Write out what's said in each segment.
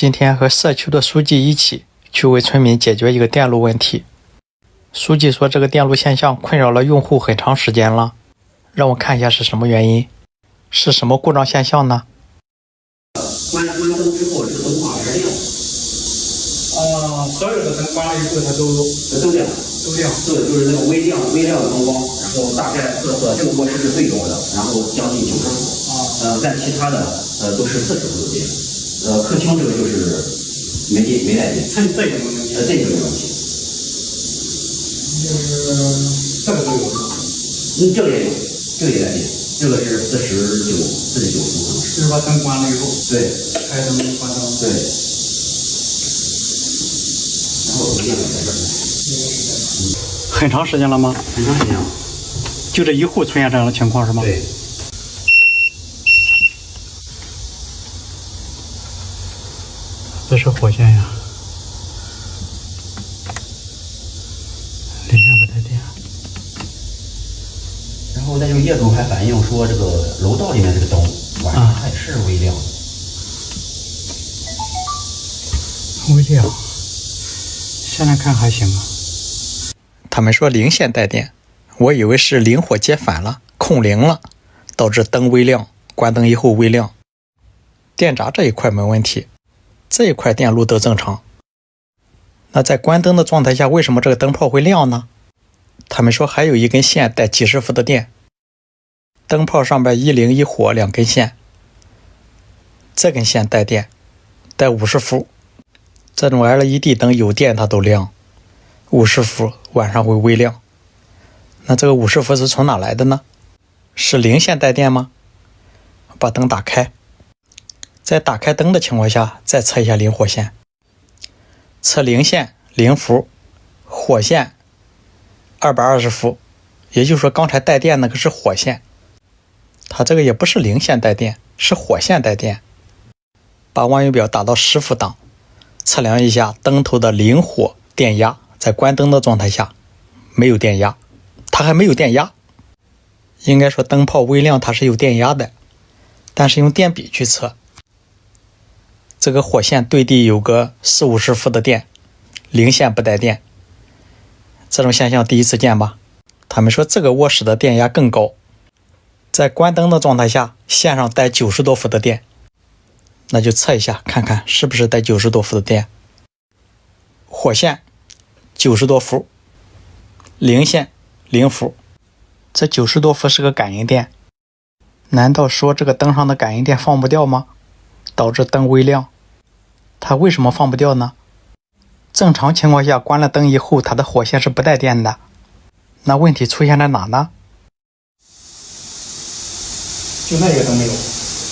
今天和社区的书记一起去为村民解决一个电路问题。书记说这个电路现象困扰了用户很长时间了，让我看一下是什么原因，是什么故障现象呢？关灯之后，这个灯泡还是亮。所有的灯关了以后，它都亮，对，就是那个微亮的灯光。然后大概这个卧室是最高的，然后将近90伏。但其他的都是40伏的电。客厅这个就是没带电。这个没问题。这个没问题。就是这个都有。这个也有，这个也带电。这个是49伏。就是把灯关了以后。对。开灯关灯。对。然后电在这儿。很长时间了吗？很长时间了。就这一户出现这样的情况是吗？对。这是火线呀，零线不带电。然后那就业主还反映说，这个楼道里面这个灯晚上它也是微亮。微亮，现在看还行啊。他们说零线带电，我以为是零火接反了，控零了，导致灯微亮，关灯以后微亮。电闸这一块没问题，这一块电路都正常。那在关灯的状态下，为什么这个灯泡会亮呢？他们说还有一根线带几十伏的电，灯泡上边1零1火2根线，这根线带电，带50伏。这种 LED 灯有电它都亮，50伏晚上会微亮。那这个50伏是从哪来的呢？是零线带电吗？把灯打开，在打开灯的情况下再测一下零火线，测零线0伏，火线220伏，也就是说刚才带电那个是火线，它这个也不是零线带电，是火线带电。把万用表打到10伏档，测量一下灯头的零火电压，在关灯的状态下没有电压，它还没有电压。应该说灯泡微亮它是有电压的，但是用电笔去测，这个火线对地有个40-50伏的电，零线不带电。这种现象第一次见吧？他们说这个卧室的电压更高，在关灯的状态下线上带90多伏的电，那就测一下看看是不是带90多伏的电。火线90多伏，零线0伏，这90多伏是个感应电，难道说这个灯上的感应电放不掉吗？导致灯微亮。它为什么放不掉呢？正常情况下关了灯以后它的火线是不带电的，那问题出现在哪呢？就那个灯没有。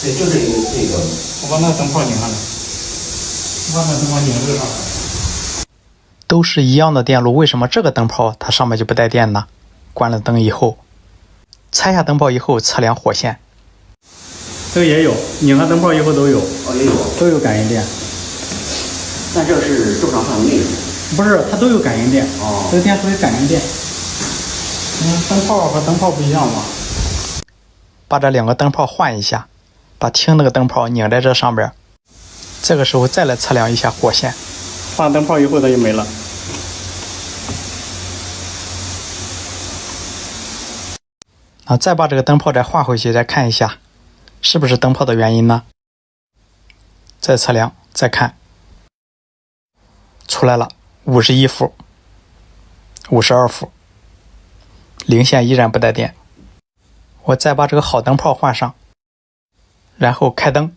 对，就这个。我把那灯泡拧上来。我把那灯泡拧这个上来。都是一样的电路，为什么这个灯泡它上面就不带电呢？关了灯以后，拆下灯泡以后测量火线，这个也有，拧上灯泡以后都有。也有，都有感应电。但这是正常范围内。不是，它都有感应电。这个电属于感应电。灯泡和灯泡不一样嘛。把这2个灯泡换一下，把厅那个灯泡拧在这上边，这个时候再来测量一下火线。换灯泡以后它就没了。再把这个灯泡再换回去，再看一下是不是灯泡的原因呢？再测量，再看，出来了51伏、52伏，零线依然不带电。我再把这个好灯泡换上，然后开灯，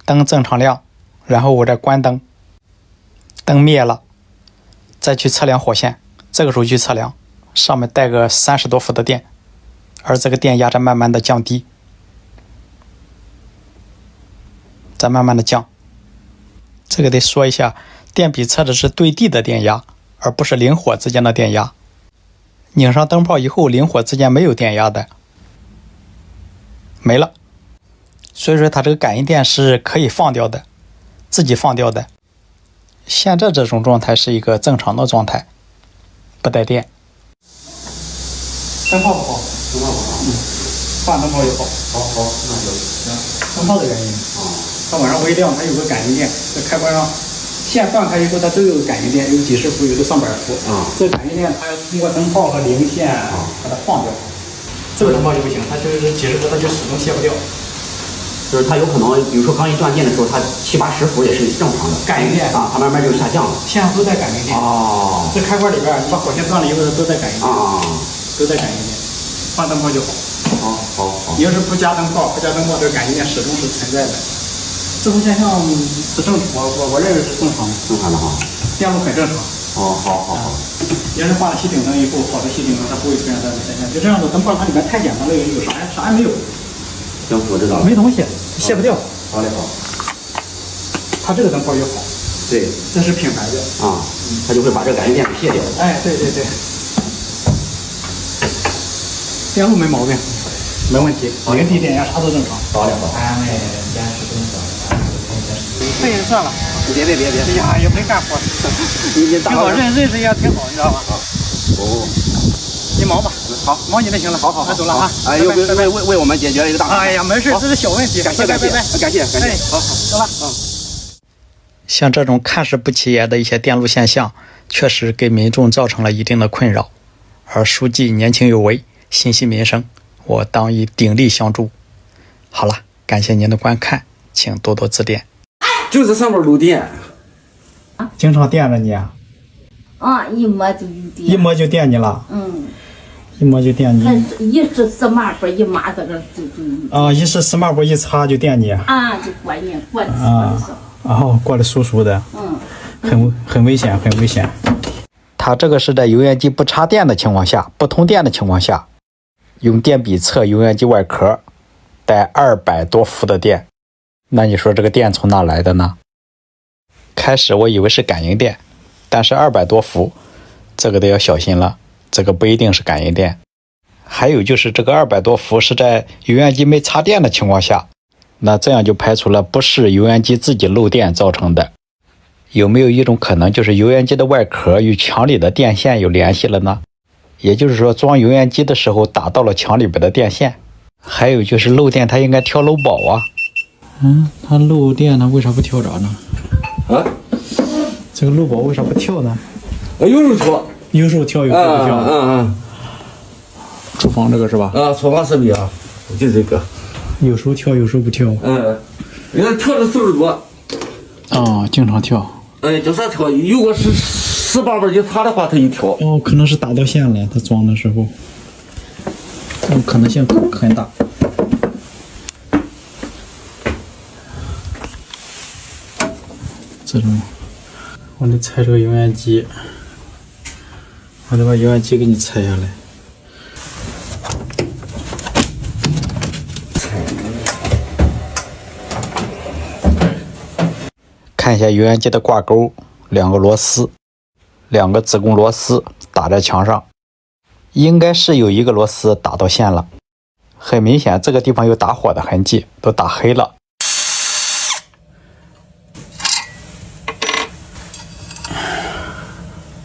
灯正常亮，然后我再关灯，灯灭了，再去测量火线。这个时候去测量，上面带个30多伏的电，而这个电压在慢慢的降低，在慢慢的降。这个得说一下，电笔测的是对地的电压，而不是零火之间的电压。拧上灯泡以后，零火之间没有电压的，没了。所以说它这个感应电是可以放掉的，自己放掉的。现在这种状态是一个正常的状态，不带电。灯泡不好。灯泡不好。换灯泡也好。好，那就行。灯泡的原因。它往上微亮，它有个感应电，在开关上线断开以后，它都有感应电，有几十伏，有的上百伏。这感应电它要通过灯泡和零线把它放掉。这个灯泡就不行，它就是几十伏，它就始终卸不掉。就是它有可能，比如说刚一断电的时候，它70、80伏也是正常的。感应电它慢慢就下降了。线上都带感应电。这开关里边，你把火线断了以后，都带感应电。都带感应电，换灯泡就好。好。你要是不加灯泡，这个感应电始终是存在的。自动现象是正常，我认为是正常的。正常的哈。电路很正常。好。要是换了吸顶灯以后，好的吸顶灯它不会出现这样的现象。就这样的灯泡，它里面太简单了，有啥也没有。行，我知道了。没东西，卸不掉。好。它这个灯泡也好。对，这是品牌的。它就会把这个感应电给卸掉。哎，对。电路没毛病，没问题，零低电压啥都正常。好。这也算了。别！哎呀，也没干活。你挺好，认识也挺好，你知道吧？你忙吧，好，忙你的行了。好，那走了啊。又为我们解决了一个大问题。哎呀，没事，这是小问题。感谢。哎，好，走了。像这种看似不起眼的一些电路现象，确实给民众造成了一定的困扰。而书记年轻有为，心系民生，我当以鼎力相助。好了，感谢您的观看，请多多指点。就在上面漏电，经常电着你啊？一摸就有电。一摸就电你了？一摸就电你。一是smart一抹这个就。一是smart一插就电你。就过你过的。过得舒舒的。很危险，很危险。它这个是在油烟机不插电的情况下，不通电的情况下，用电笔测油烟机外壳，带200多伏的电。那你说这个电从哪来的呢？开始我以为是感应电，但是200多伏，这个得要小心了，这个不一定是感应电。还有就是这个200多伏是在油烟机没插电的情况下，那这样就排除了不是油烟机自己漏电造成的。有没有一种可能，就是油烟机的外壳与墙里的电线有联系了呢？也就是说装油烟机的时候打到了墙里边的电线。还有就是漏电它应该跳漏保啊。它漏电呢，为啥不跳闸呢？这个漏保为啥不跳呢？有时候跳，有时候跳，有时候不跳。厨房这个是吧？厨房设备就这个。有时候跳，有时候不跳。人家跳的次数多。经常跳。经常跳，如果是18一插的话，它就跳。可能是打到线了，它装的时候。可能性很大。这种，我得拆这个油烟机，我得把油烟机给你拆下来。看一下油烟机的挂钩，2个螺丝，2个子宫螺丝打在墙上，应该是有一个螺丝打到线了。很明显，这个地方有打火的痕迹，都打黑了。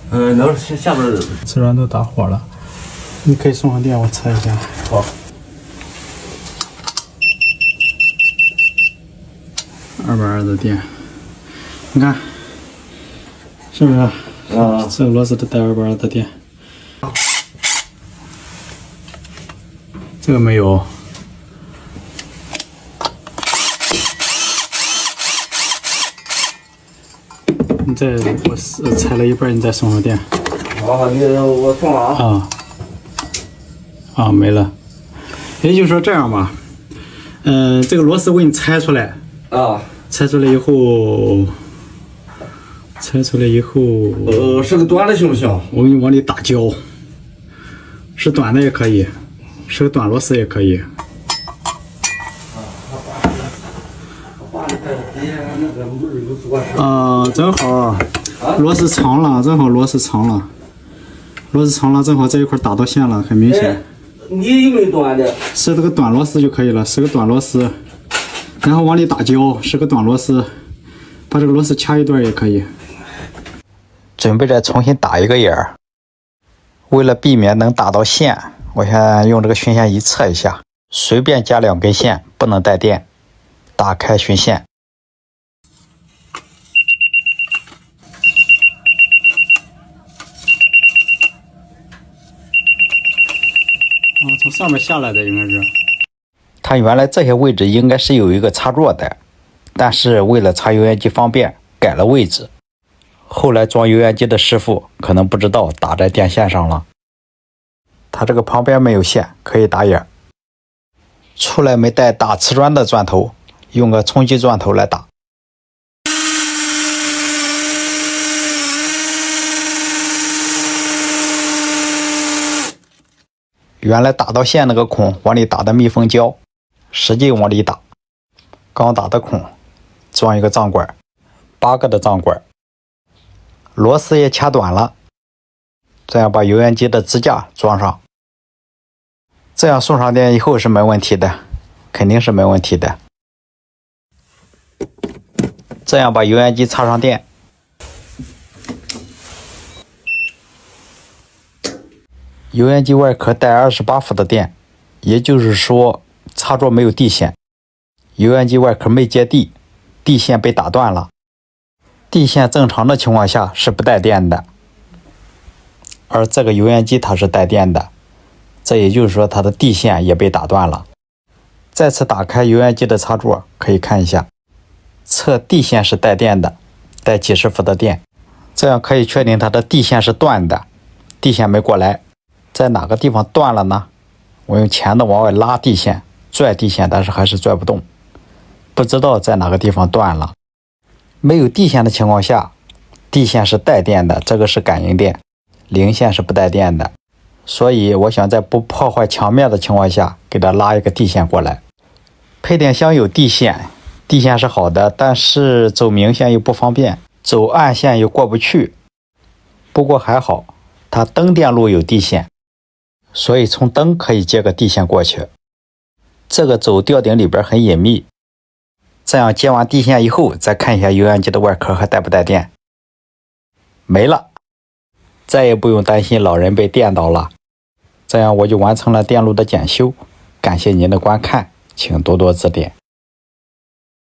那下边这边都打火了，你可以送上电，我测一下。好。220的电，你看，是不是？这个螺丝都带220的电。这个没有。你再我拆了一半，你再送上电。好，我送了啊。没了。也就是说这样吧，这个螺丝我给你拆出来。拆出来以后，是个短的行不行？我给你往里打胶，是短的也可以，是个短螺丝也可以。正好螺丝长了，正好这一块打到线了，很明显。你有没有短的？是这个短螺丝就可以了，是个短螺丝，然后往里打胶，是个短螺丝，把这个螺丝掐一段也可以。准备再重新打一个眼儿，为了避免能打到线，我先用这个熏线仪测一下，随便加2根线，不能带电，打开熏线。从上面下来的应该是。它原来这些位置应该是有一个插座的，但是为了插油烟机方便，改了位置。后来装油烟机的师傅可能不知道打在电线上了。它这个旁边没有线，可以打眼。出来没带打瓷砖的钻头，用个冲击钻头来打。原来打到线那个孔往里打的密封胶，使劲往里打，刚打的孔装一个脏管，8个的脏管，螺丝也卡短了，这样把油烟机的支架装上，这样送上电以后是没问题的，肯定是没问题的。这样把油烟机插上电，油烟机外壳带28伏的电，也就是说插座没有地线，油烟机外壳没接地，地线被打断了。地线正常的情况下是不带电的，而这个油烟机它是带电的，这也就是说它的地线也被打断了。再次打开油烟机的插座，可以看一下，测地线是带电的，带几十伏的电，这样可以确定它的地线是断的，地线没过来。在哪个地方断了呢？我用钳子往外拉地线，拽地线，但是还是拽不动，不知道在哪个地方断了。没有地线的情况下，地线是带电的，这个是感应电，零线是不带电的。所以我想在不破坏墙面的情况下，给它拉一个地线过来。配电箱有地线，地线是好的，但是走明线又不方便，走暗线又过不去。不过还好，它灯电路有地线，所以从灯可以接个地线过去。这个走吊顶里边很隐秘，这样接完地线以后，再看一下油烟机的外壳还带不带电。没了，再也不用担心老人被电到了。这样我就完成了电路的检修。感谢您的观看，请多多指点。